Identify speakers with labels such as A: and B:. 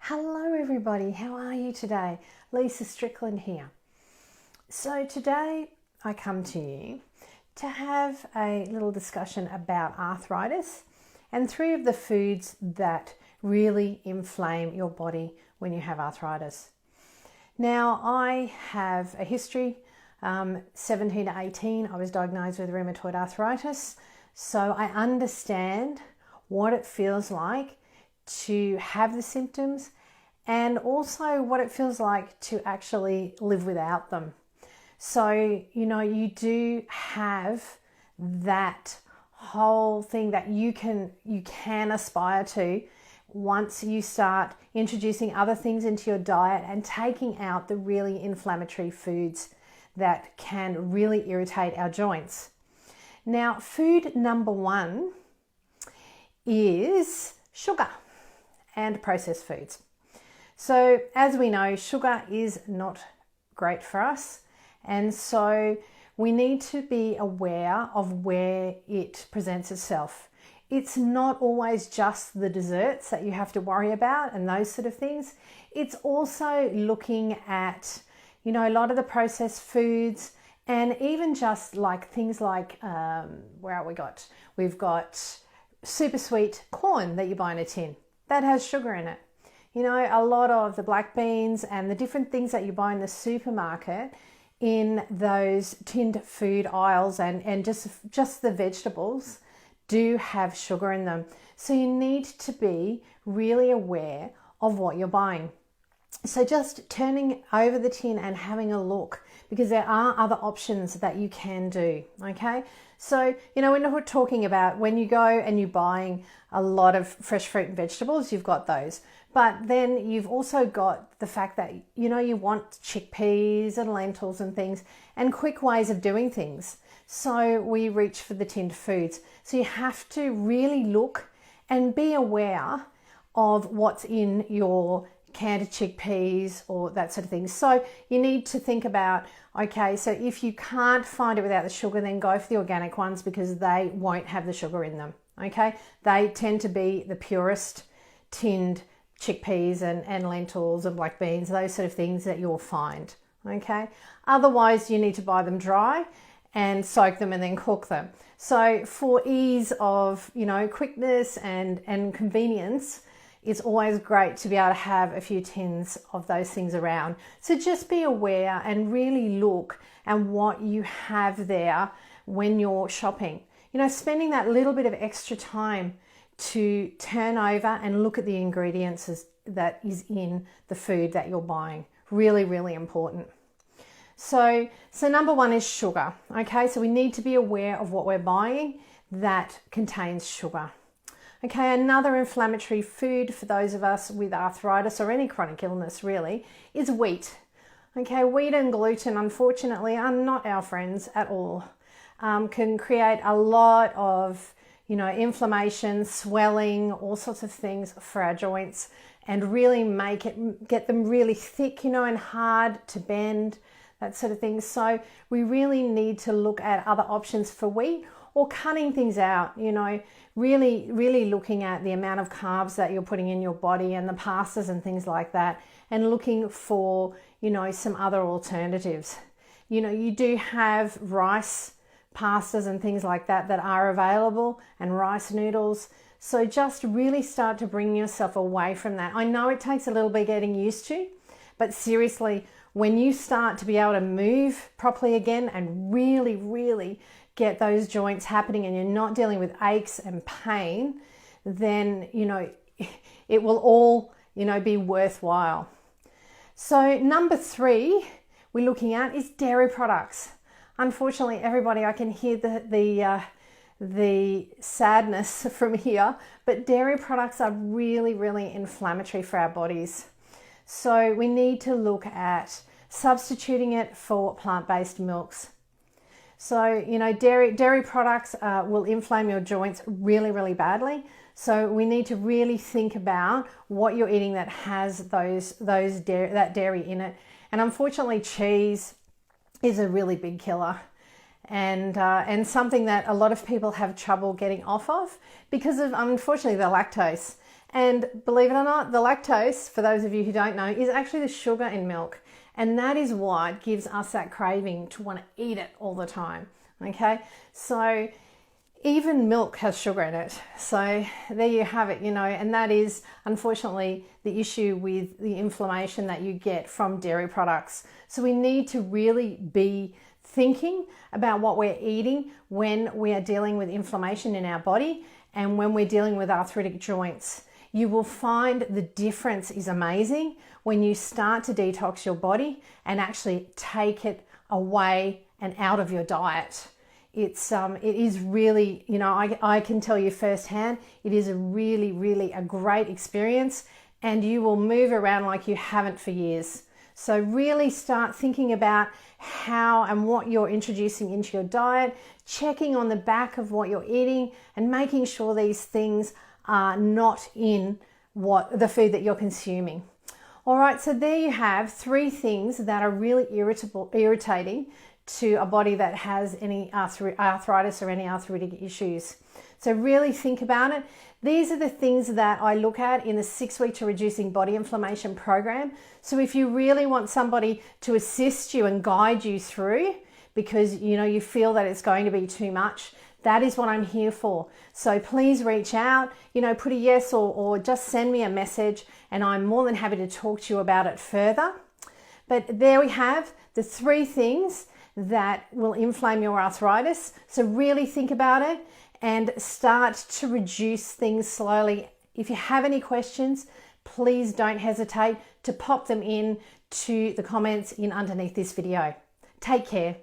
A: Hello everybody, how are you today? Lisa Strickland here. So today I come to you to have a little discussion about arthritis and 3 of the foods that really inflame your body when you have arthritis. Now I have a history, 17 to 18 I was diagnosed with rheumatoid arthritis, so I understand what it feels like to have the symptoms and also what it feels like to actually live without them. So, you do have that whole thing that you can aspire to once you start introducing other things into your diet and taking out the really inflammatory foods that can really irritate our joints. Now, food number 1 is sugar and processed foods. So as we know, sugar is not great for us, and so we need to be aware of where it presents itself. It's not always just the desserts that you have to worry about and those sort of things. It's also looking at, a lot of the processed foods, and even just like things like, we've got super sweet corn that you buy in a tin. That has sugar in it. A lot of the black beans and the different things that you buy in the supermarket in those tinned food aisles and just the vegetables do have sugar in them. So you need to be really aware of what you're buying. So just turning over the tin and having a look, because there are other options that you can do, okay? So, when we're talking about when you go and you're buying a lot of fresh fruit and vegetables, you've got those. But then you've also got the fact that, you want chickpeas and lentils and things and quick ways of doing things. So we reach for the tinned foods. So you have to really look and be aware of what's in your canned chickpeas or that sort of thing. So you need to think about, okay, so if you can't find it without the sugar, then go for the organic ones because they won't have the sugar in them, okay? They tend to be the purest tinned chickpeas and lentils and black beans, those sort of things that you'll find, okay? Otherwise, you need to buy them dry and soak them and then cook them. So for ease of, quickness and convenience, it's always great to be able to have a few tins of those things around. So just be aware and really look at what you have there when you're shopping. Spending that little bit of extra time to turn over and look at the ingredients that is in the food that you're buying. Really, really important. So number 1 is sugar. Okay, so we need to be aware of what we're buying that contains sugar. Okay, another inflammatory food for those of us with arthritis or any chronic illness really is wheat. Okay, wheat and gluten unfortunately are not our friends at all. Can create a lot of inflammation, swelling, all sorts of things for our joints and really get them really thick, and hard to bend, that sort of thing. So we really need to look at other options for wheat or cutting things out, really, really looking at the amount of carbs that you're putting in your body and the pastas and things like that, and looking for, some other alternatives. You do have rice pastas and things like that are available, and rice noodles. So just really start to bring yourself away from that. I know it takes a little bit getting used to, but seriously, when you start to be able to move properly again and really, really get those joints happening and you're not dealing with aches and pain, then, it will all, be worthwhile. So number 3 we're looking at is dairy products. Unfortunately, everybody, I can hear the sadness from here, but dairy products are really, really inflammatory for our bodies. So we need to look at substituting it for plant-based milks. So, dairy products will inflame your joints really, really badly. So we need to really think about what you're eating that has that dairy in it. And unfortunately, cheese is a really big killer. and something that a lot of people have trouble getting off of because of, unfortunately, the lactose. And believe it or not, the lactose, for those of you who don't know, is actually the sugar in milk. And that is what gives us that craving to want to eat it all the time. Okay, so even milk has sugar in it. So there you have it, and that is unfortunately the issue with the inflammation that you get from dairy products. So we need to really be thinking about what we're eating when we are dealing with inflammation in our body and when we're dealing with arthritic joints. You will find the difference is amazing when you start to detox your body and actually take it away and out of your diet. It is really, I can tell you firsthand, it is a really a great experience, and you will move around like you haven't for years. So really start thinking about how and what you're introducing into your diet, checking on the back of what you're eating and making sure these things are not in the food that you're consuming. All right, so there you have 3 things that are really irritating to a body that has any arthritis or any arthritic issues. So really think about it. These are the things that I look at in the 6-week to reducing body inflammation program. So if you really want somebody to assist you and guide you through because you feel that it's going to be too much, that is what I'm here for. So please reach out, put a yes or just send me a message, and I'm more than happy to talk to you about it further. But there we have the 3 things that will inflame your arthritis. So really think about it and start to reduce things slowly. If you have any questions, please don't hesitate to pop them in to the comments underneath this video. Take care.